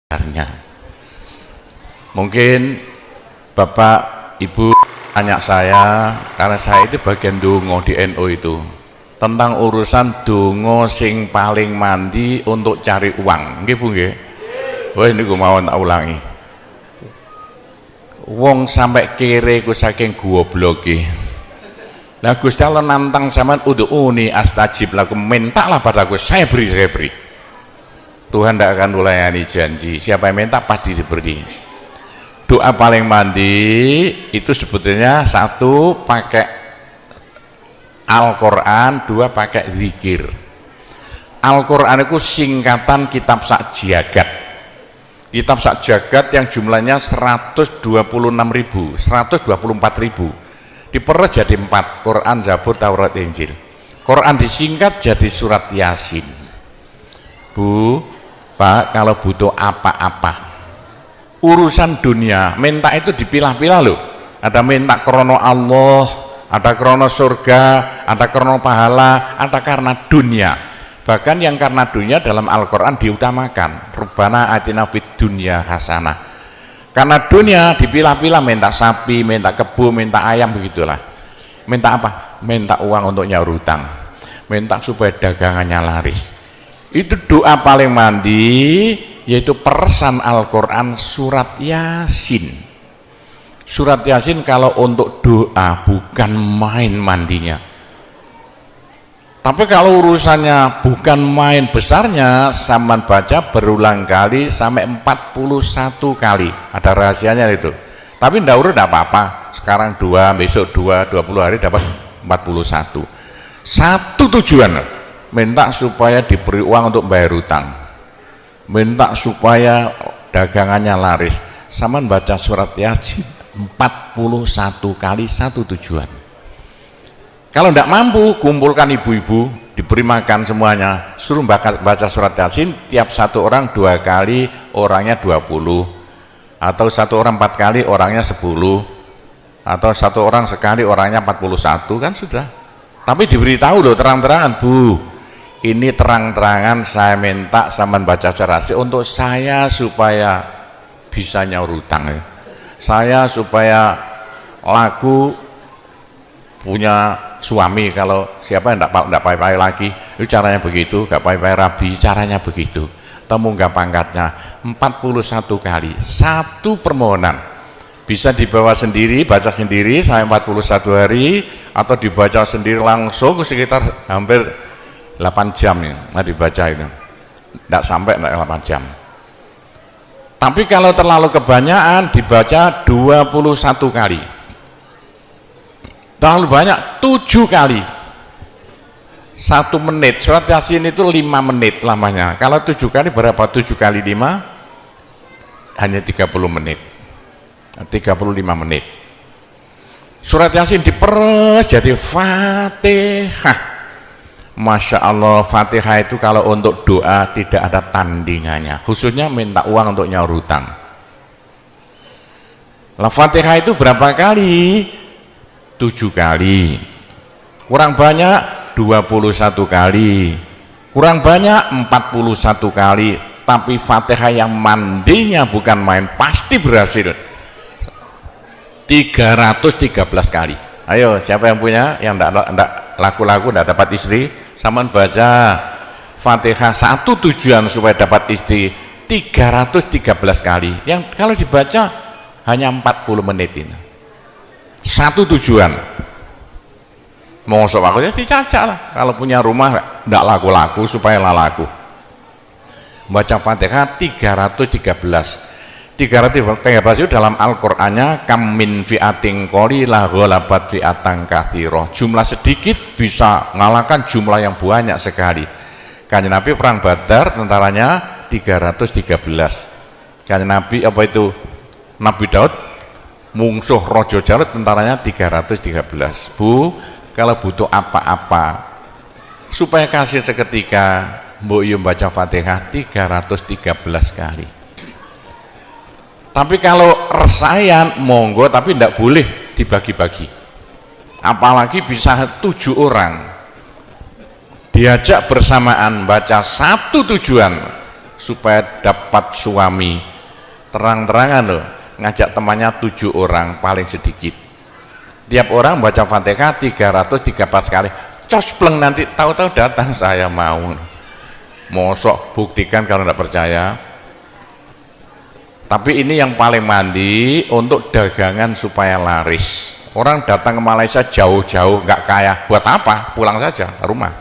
sebenarnya. Mungkin Bapak Ibu tanya saya, karena saya itu bagian dongo di NU itu, tentang urusan dongo sing paling mandi untuk cari uang. Nggih Bu nggih? Wah ini gue mau tak ulangi. Wong sampai kere ku saking gobloke. Lah Gusti Allah nantang sampean ud'uni astajib lakum, mintalah padaku, saya beri. Tuhan tidak akan melayani janji. Siapa yang minta pasti diberi. Doa paling mandi itu sebetulnya satu pakai Al-Quran, dua pakai zikir. Al-Quran itu singkatan kitab sak jagat. Kitab sak jagat yang jumlahnya 126.000, 124.000. Diperes jadi 4, Quran, Zabur, Taurat, Injil. Quran disingkat jadi surat Yasin. Bu, Pak, kalau butuh apa-apa urusan dunia, minta itu dipilah-pilah loh. Ada minta krono Allah, ada krono surga, ada krono pahala, ada karena dunia. Bahkan yang karena dunia dalam Al-Quran diutamakan, Rabbana atina fid dunya hasanah. Karena dunia dipilah-pilah, minta sapi, minta kebo, minta ayam, begitulah. Minta apa? Minta uang untuk nyaur hutang, minta supaya dagangannya laris. Itu doa paling mandi, yaitu peresan Al-Quran surat Yasin. Surat Yasin kalau untuk doa bukan main mandinya. Tapi kalau urusannya bukan main besarnya, saman baca berulang kali sampai 41 kali. Ada rahasianya itu. Tapi ndak urut tidak apa-apa. Sekarang 2, besok 2, 20 hari dapat 41. Satu tujuan, minta supaya diberi uang untuk bayar hutang, minta supaya dagangannya laris. Saman baca surat Yasin 41 kali, satu tujuan. Kalau tidak mampu, kumpulkan ibu-ibu, diberi makan semuanya, suruh baca surat Yasin, tiap satu orang 2 kali, orangnya 20, atau satu orang 4 kali, orangnya 10, atau satu orang sekali, orangnya 41, kan sudah. Tapi diberitahu loh terang-terangan, Bu, ini terang-terangan saya minta sampean baca surat Yasin untuk saya supaya bisa nyaur hutang, saya supaya laku punya suami. Kalau siapa yang tidak payah lagi, itu caranya begitu, gak payah rabi, caranya begitu. Temu gak pangkatnya 41 kali, satu permohonan. Bisa dibawa sendiri, baca sendiri sampai 41 hari, atau dibaca sendiri langsung sekitar hampir 8 jam ya, dibaca itu. Tidak sampai 8 jam. Tapi kalau terlalu kebanyakan dibaca 21 kali. Terlalu banyak 7 kali, 1 menit. Surat Yasin itu 5 menit lamanya. Kalau 7 kali berapa? 7 kali 5 hanya 30 menit, 35 menit. Surat Yasin diperes jadi Fatihah. Masya Allah, Fatihah itu kalau untuk doa tidak ada tandingannya, khususnya minta uang untuk nyaur hutang. Lah Fatihah itu berapa kali? 7 kali, kurang banyak 21 kali, kurang banyak 41 kali. Tapi Fatihah yang mandinya bukan main, pasti berhasil 313 kali. Ayo siapa yang punya, yang enggak laku-laku, enggak dapat istri, saman baca Fatihah, satu tujuan supaya dapat istri 313 kali. Yang kalau dibaca hanya 40 menit ini. Satu tujuan. Mau sok aku ya dicacak lah. Kalau punya rumah tidak laku-laku supaya laku. Baca Fatihah 313 itu dalam Al-Qur'annya kam min fi'atin qalilah ghalabat fi'atan katsirah. Jumlah sedikit bisa mengalahkan jumlah yang banyak sekali. Kanjeng Nabi perang Badar tentaranya 313. Kanjeng Nabi apa itu? Nabi Daud mungsuh Rojo Jarut tentaranya 313. Bu, kalau butuh apa-apa supaya kasih seketika, mbok yo baca Fatihah 313 kali. Tapi kalau resayan monggo, tapi tidak boleh dibagi-bagi. Apalagi bisa 7 orang diajak bersamaan baca satu tujuan, supaya dapat suami, terang-terangan loh, ngajak temannya 7 orang paling sedikit, tiap orang baca Fatihah 334 kali, cospleng, nanti tahu-tahu datang saya mau. Mosok buktikan kalau tidak percaya. Tapi ini yang paling mandi untuk dagangan supaya laris. Orang datang ke Malaysia jauh-jauh nggak kaya, buat apa? Pulang saja ke rumah.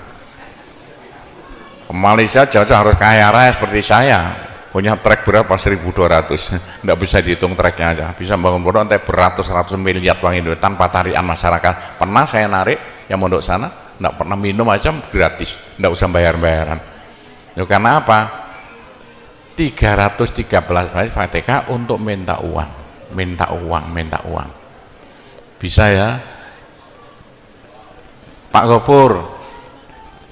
Ke Malaysia jauh-jauh harus kaya raya seperti saya, punya trek berapa? 1.200. Nggak bisa dihitung treknya aja, bisa bangun pondok nanti beratus-ratus miliar uang Indonesia tanpa tarian masyarakat. Pernah saya narik yang mondok sana, nggak pernah minum aja gratis, nggak usah bayar-bayaran. Karena apa? 313 kali Fatihah untuk minta uang, minta uang, minta uang. Bisa ya Pak Gopur,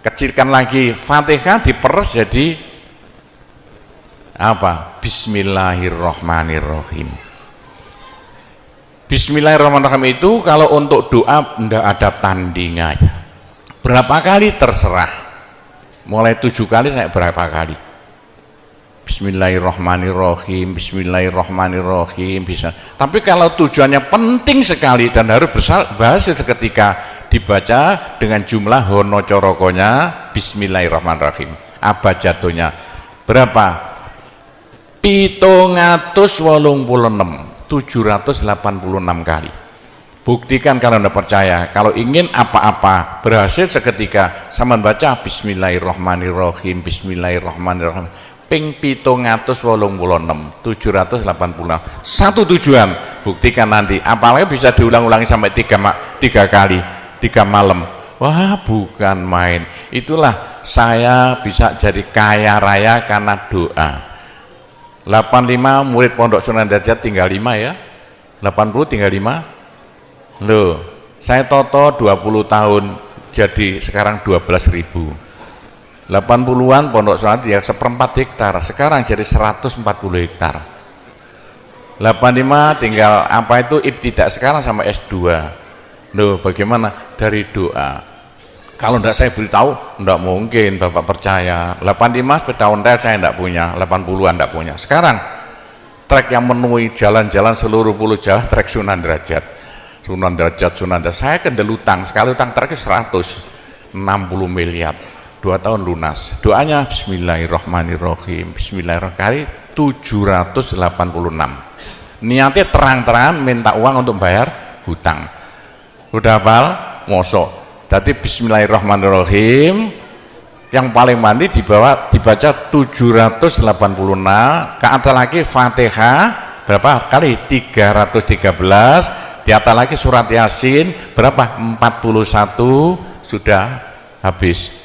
kecilkan lagi Fatihah, diperes jadi apa? Bismillahirrahmanirrahim. Bismillahirrahmanirrahim itu kalau untuk doa tidak ada tandingannya, berapa kali terserah, mulai 7 kali saya berapa kali. Bismillahirrahmanirrahim, Bismillahirrahmanirrahim bisa. Tapi kalau tujuannya penting sekali dan harus berhasil seketika, dibaca dengan jumlah hono corokonya Bismillahirrahmanirrahim. Apa jatuhnya? Berapa? 786 kali. Buktikan kalau Anda percaya. Kalau ingin apa-apa berhasil seketika, sama baca Bismillahirrahmanirrahim, Bismillahirrahmanirrahim. Ping 786. Satu tujuan, buktikan nanti. Apalagi bisa diulang-ulangi sampai 3 kali, 3 malam. Wah, bukan main. Itulah saya bisa jadi kaya raya karena doa. 85 murid Pondok Sunan Derajat tinggal 5 ya. 80 tinggal 5. Loh, saya toto 20 tahun jadi sekarang 12.000. 80-an Pondok Sunan ya 1/4 hektar, sekarang jadi 140 hektar. 85 tinggal apa itu ibtidak, sekarang sama S2. Loh, bagaimana? Dari doa. Kalau tidak saya beritahu, tidak mungkin Bapak percaya. 85 sepeda ontel saya tidak punya, 80-an tidak punya. Sekarang trek yang menemui jalan-jalan seluruh pulau Jawa, trek Sunan Derajat. Sunan Derajat. Saya kendelutang, sekali utang treknya 160 miliar. 2 tahun lunas. Doanya Bismillahirrahmanirrahim, Bismillahirrahmanirrahim, 786. Niatnya terang-terangan minta uang untuk bayar hutang. Udah hafal? Mosok. Jadi Bismillahirrahmanirrahim yang paling mandi dibaca 786, ke atas lagi Fatihah berapa kali? 313, di atas lagi surat Yasin berapa? 41, sudah habis.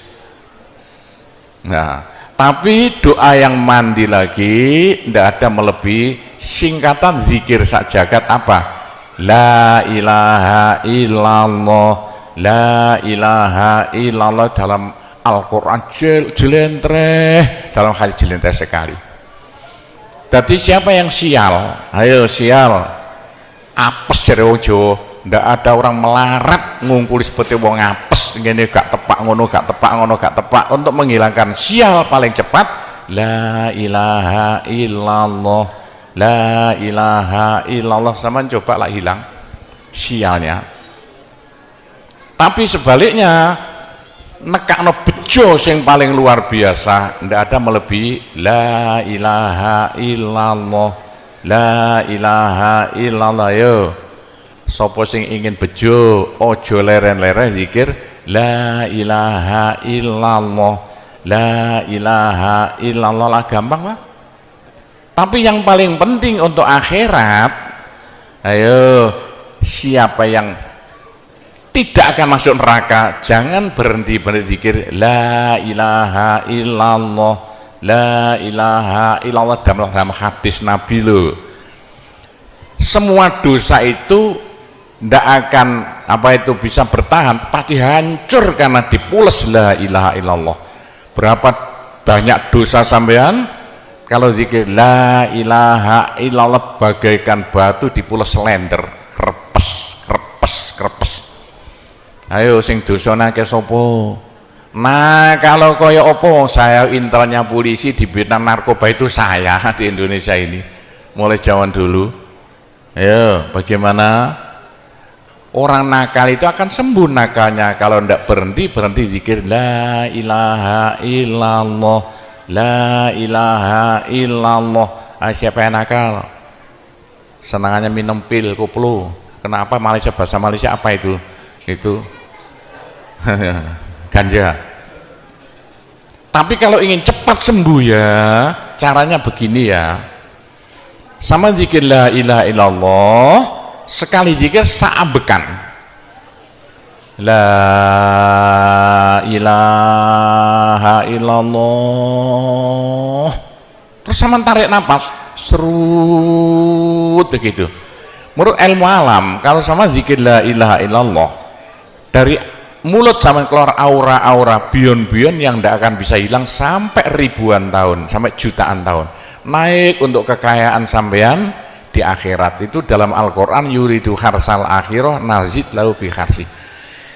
Nah, tapi doa yang mandi lagi tidak ada melebihi singkatan zikir sak jagat apa? La ilaha illallah, la ilaha illallah dalam Al-Quran jelentreh, dalam hadis jelentreh sekali. Jadi siapa yang sial? Ayo sial, apes dari wong Jawa. Tidak ada orang melarat ngungkuli seperti wong apes, ngene gak tepak ngono, gak tepak ngono, gak tepak. Untuk menghilangkan sial paling cepat la ilaha illallah, la ilaha illallah. Sama coba lah hilang sialnya. Tapi sebaliknya nekakno bejo sing paling luar biasa, ndak ada melebihi la ilaha illallah, la ilaha illallah. Yo sapa sing ingin bejo ojo leren-leren zikir la ilaha illallah, la ilaha illallah lah, gampang lah. Tapi yang paling penting untuk akhirat, ayo siapa yang tidak akan masuk neraka, jangan berhenti zikir la ilaha illallah, la ilaha illallah. Dalam hadis Nabi loh, semua dosa itu tidak akan apa itu bisa bertahan, pasti hancur karena dipules la ilaha illallah. Berapa banyak dosa sampean kalau zikir la ilaha illallah bagaikan batu dipules lender, krepes krepes krepes. Ayo sing dosane akeh sapa? Nah kalau koyo opo saya intelnya polisi di bidang narkoba itu saya di Indonesia ini mulai zaman dulu. Ayo bagaimana orang nakal itu akan sembuh nakalnya kalau tidak berhenti zikir la ilaha illallah, la ilaha illallah. Siapa yang nakal senangannya minum pil koplo, kenapa Malaysia, bahasa Malaysia apa itu ganja. Tapi kalau ingin cepat sembuh ya caranya begini ya, sama zikir la ilaha illallah, sekali zikir saambekan la ilaha illallah, terus sama tarik nafas serut begitu. Menurut ilmu alam kalau sama zikir la ilaha illallah dari mulut sama keluar aura-aura bion-bion yang tidak akan bisa hilang sampai ribuan tahun, sampai jutaan tahun, naik untuk kekayaan sampean di akhirat. Itu dalam Al-Quran yuridu harsal akhirah nazid lahu fi harsi.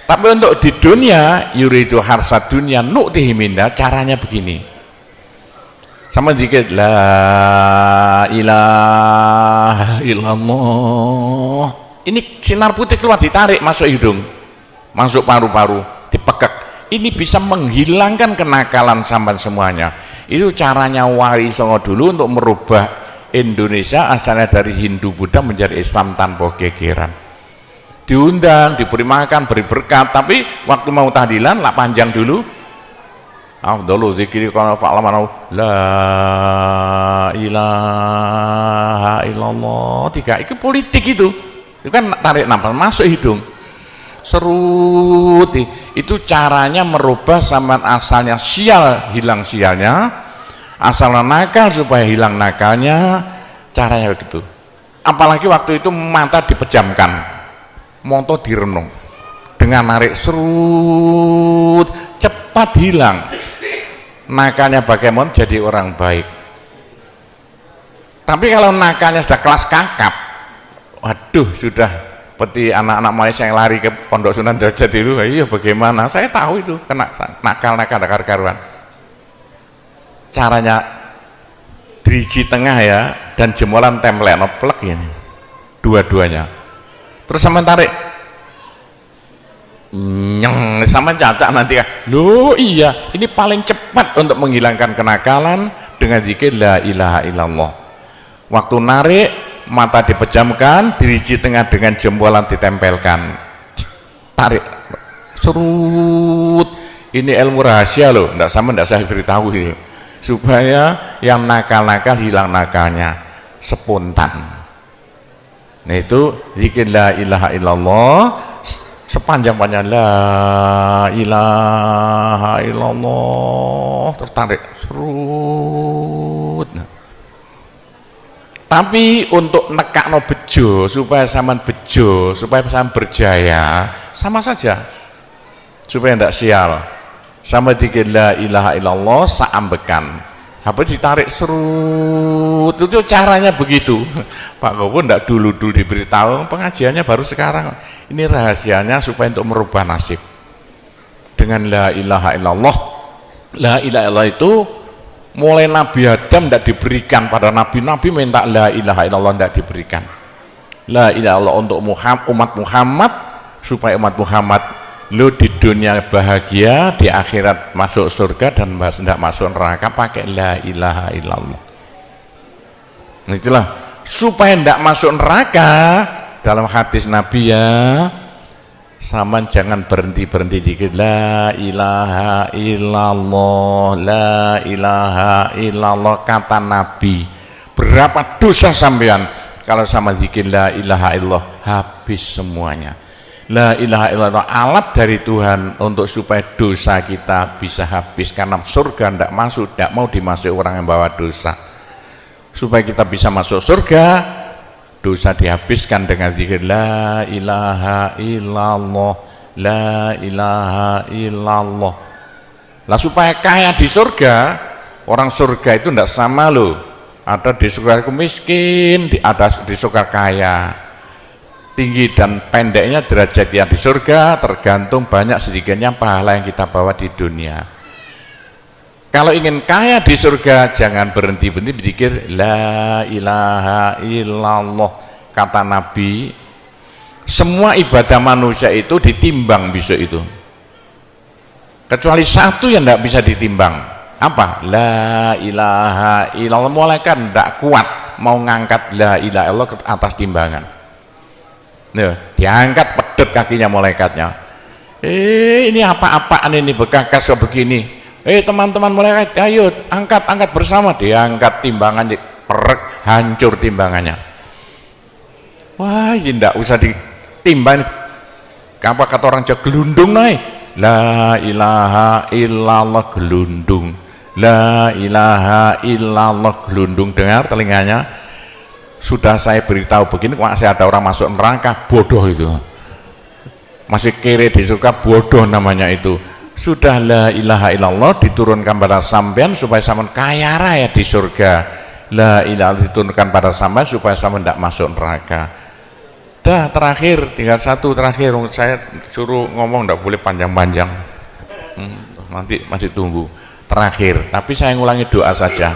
Tapi untuk di dunia yuridu harsad dunia nu'tihi minda, caranya begini, sama dikit la ilaha illallah, ini sinar putih keluar ditarik masuk hidung, masuk paru-paru, dipekek. Ini bisa menghilangkan kenakalan sampai semuanya. Itu caranya Wali Songo dulu untuk merubah Indonesia asalnya dari Hindu Buddha menjadi Islam tanpa gegeran. Diundang, diberi makan, beri berkat, tapi waktu mau tahlilan lah panjang dulu. Afdalu zikri kana fa'laman la ilaha illallah. Tiga itu politik itu kan tarik nafas masuk hidung serut. Itu caranya merubah zaman asalnya sial hilang sialnya, asalnya nakal supaya hilang nakalnya, caranya begitu. Apalagi waktu itu mata dipejamkan, moto direnung, dengan narik serut cepat hilang nakalnya, bagaimana jadi orang baik. Tapi kalau nakalnya sudah kelas kakap, waduh sudah seperti anak-anak Malaysia yang lari ke Pondok Sunan Derajat itu, iya bagaimana, saya tahu itu kena nakal-nakal karuan. Caranya driji tengah ya, dan jemulan template noplek ini dua-duanya, terus sama tarik nyeng sama cacak nanti kan. Loh iya, ini paling cepat untuk menghilangkan kenakalan dengan zikir la ilaha illallah. Waktu narik mata dipejamkan, diriji tengah dengan jempolan ditempelkan, tarik serut. Ini ilmu rahasia loh, tidak sama, tidak saya beritahu itu, supaya yang nakal-nakal hilang nakalnya spontan. Nah itu zikir la ilaha illallah sepanjang-panjang la ilaha illallah, tertarik serut. Tapi untuk nekakno bejo supaya sampean bejo, supaya sampean berjaya, sama saja supaya tidak sial, sama dikit la ilaha illallah saambekan, apa ditarik serut. Itu caranya begitu. Pak Gowo tidak dulu diberitahu, pengajiannya baru sekarang. Ini rahasianya supaya untuk merubah nasib dengan la ilaha illallah. La ilaha illallah itu mulai Nabi Adam tidak diberikan, pada nabi-nabi minta la ilaha illallah tidak diberikan. La ilaha illallah untuk umat Muhammad, supaya umat Muhammad lo di dunia bahagia, di akhirat masuk surga, dan tidak masuk neraka pakai la ilaha illallah. Itulah supaya tidak masuk neraka. Dalam hadis Nabi ya, sama jangan berhenti dikit la ilaha illallah, la ilaha illallah. Kata Nabi, berapa dosa sampean kalau sama zikir la ilaha illallah habis semuanya. La ilaha illallah alat dari Tuhan untuk supaya dosa kita bisa habis, karena surga tidak masuk, tidak mau dimasuki orang yang bawa dosa. Supaya kita bisa masuk surga, dosa dihabiskan dengan zikir la ilaha illallah, la ilaha illallah. Lah supaya kaya di surga, orang surga itu tidak sama loh. Ada di surga miskin, ada di surga kaya. tinggi dan pendeknya derajat yang di surga tergantung banyak sedikitnya pahala yang kita bawa di dunia. Kalau ingin kaya di surga, jangan berhenti-berhenti berzikir la ilaha illallah. Kata Nabi, semua ibadah manusia itu ditimbang besok itu, kecuali satu yang tidak bisa ditimbang. Apa? La ilaha illallah. Malaikat tidak kuat mau ngangkat la ilaha illallah ke atas timbangan. Nah, diangkat pedet kakinya malaikatnya. Ini apa-apaan ini, bekas begini. Teman-teman malaikat, ayo angkat bersama. Diangkat timbangannya, perek, hancur timbangannya. Wah, ini tidak usah ditimbang. Apa kata orang Jawa, gelundung naik. La ilaha illallah, gelundung. La ilaha illallah, gelundung. Dengar telinganya, sudah saya beritahu begini, masih ada orang masuk neraka, bodoh itu. Masih kere di surga, bodoh namanya itu. Sudah la ilaha illallah diturunkan pada sampean supaya sampean kaya raya di surga. La ilaha diturunkan pada sampean supaya sampean tidak masuk neraka. Dah, terakhir, tinggal satu terakhir. Saya suruh ngomong tidak boleh panjang-panjang. Nanti masih tunggu. Terakhir, tapi saya ngulangi doa saja.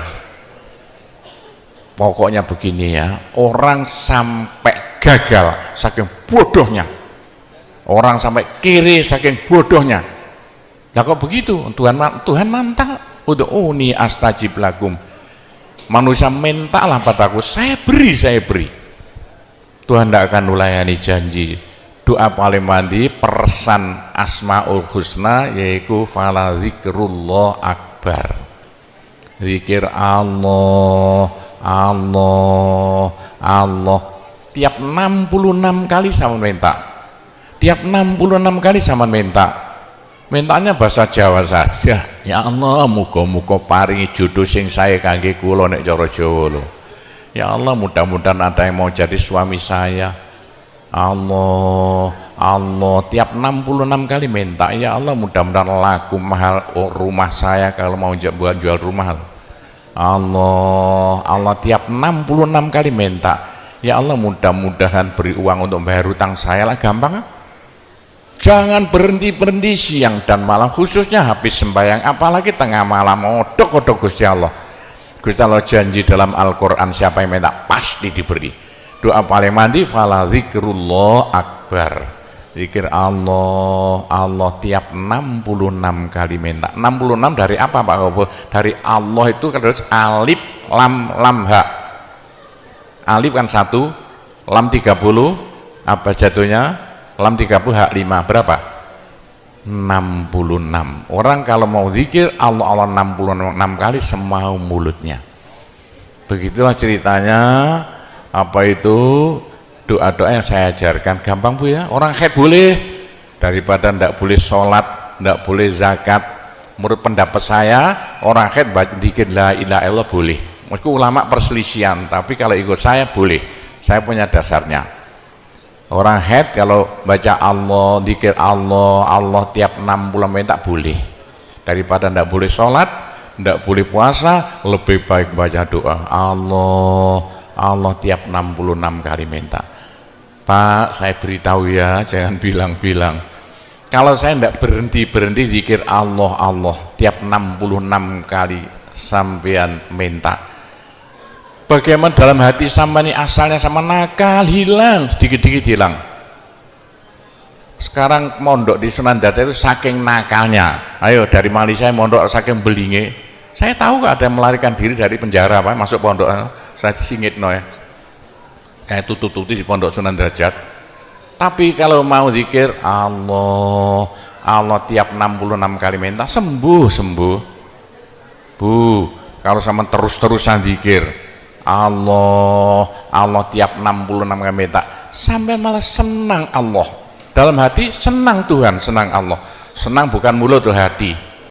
Pokoknya begini ya, orang sampai gagal saking bodohnya, orang sampai kiri saking bodohnya. Lah kok begitu? Tuhan mantap. Ud'uni astajib lakum. Manusia mintalah padaku, saya beri. Tuhan tidak akan melayani janji. Doa paling mandi persan Asmaul Husna, yaitu fala zikrullah akbar. Zikir Allah, Allah, Allah. Tiap 66 kali sama minta. Tiap 66 kali sama minta. Mintanya bahasa Jawa saja. Ya Allah, muga-muga paringi jodoh sing sae kangge kula nek cara Jawa lho. Ya Allah, mudah-mudahan ada yang mau jadi suami saya. Allah, Allah, tiap 66 kali minta. Ya Allah, mudah-mudahan laku mahal rumah saya kalau mau jual rumah. Allah, Allah, tiap 66 kali minta. Ya Allah, mudah-mudahan beri uang untuk bayar hutang saya lah, gampang. Jangan berhenti siang dan malam, khususnya habis sembahyang, apalagi tengah malam. Odok Gusti Allah. Gusti Allah janji dalam Al-Quran, siapa yang minta pasti diberi. Doa paling mandi fala zikrullah akbar. Zikir Allah, Allah tiap 66 kali minta. 66 dari apa Pak Kobo? Dari Allah itu terus alif lam ha. Alif kan 1, lam 30, apa jatuhnya? Lam 30 hak 5 berapa? 66. Orang kalau mau zikir Allah 66 kali semau mulutnya. Begitulah ceritanya. Apa itu doa-doa yang saya ajarkan, gampang Bu ya. Orang haid boleh, daripada ndak boleh sholat, ndak boleh zakat. Menurut pendapat saya, orang haid zikir la ilaha illallah boleh. Meskipun ulama perselisihan, tapi kalau ikut saya boleh. Saya punya dasarnya. Orang haid kalau baca Allah, zikir Allah, Allah tiap 60 menit tak boleh. Daripada ndak boleh sholat, ndak boleh puasa, lebih baik baca doa Allah, Allah tiap 66 kali minta. Pak, saya beritahu ya, jangan bilang-bilang. Kalau saya ndak berhenti zikir Allah, Allah tiap 66 kali sampean minta. Bagaimana dalam hati sama ini asalnya sama nakal, hilang, sedikit-sedikit hilang. Sekarang mondok di Sunan Data itu saking nakalnya. Ayo dari Malaysia mondok saking belinge. Saya tahu kok ada yang melarikan diri dari penjara Pak, masuk pondok. Saya disingit no ya. Kayak tutup-tutup di pondok Sunan Derajat. Tapi kalau mau zikir Allah, Allah tiap 66 kali minta sembuh. Bu, kalau sama terus-terusan zikir Allah, Allah tiap 66 kali minta, sampai malah senang Allah. Dalam hati senang Tuhan, senang Allah. Senang bukan mulut tuh hati.